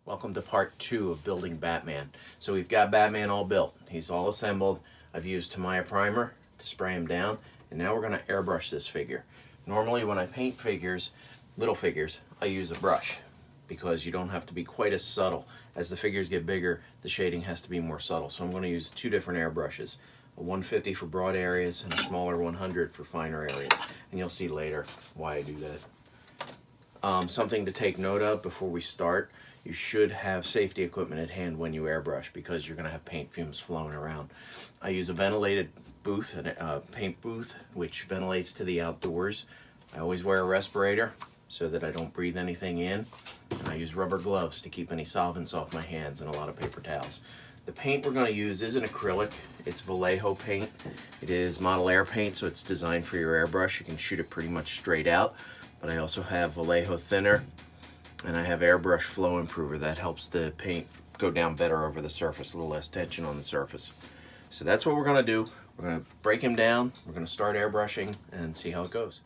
Welcome to part 2 of building Batman. So we've got Batman all built. He's all assembled. I've used Tamiya primer to spray him down, and now we're going to airbrush this figure. Normally when I paint figures, little figures, I use a brush because you don't have to be quite as subtle. As the figures get bigger, the shading has to be more subtle. So I'm going to use 2 different airbrushes, a 150 for broad areas and a smaller 100 for finer areas. And you'll see later why I do that. Something to take note of before we start: you should have safety equipment at hand when you airbrush because you're going to have paint fumes flowing around. I use a ventilated booth, a paint booth, which ventilates to the outdoors. I always wear a respirator so that I don't breathe anything in. And I use rubber gloves to keep any solvents off my hands, and a lot of paper towels. The paint we're going to use is an acrylic. It's Vallejo paint. It is model air paint, so it's designed for your airbrush. You can shoot it pretty much straight out. But I also have Vallejo thinner, and I have airbrush flow improver that helps the paint go down better over the surface, a little less tension on the surface. So that's what we're going to do. We're going to break him down, we're going to start airbrushing and see how it goes.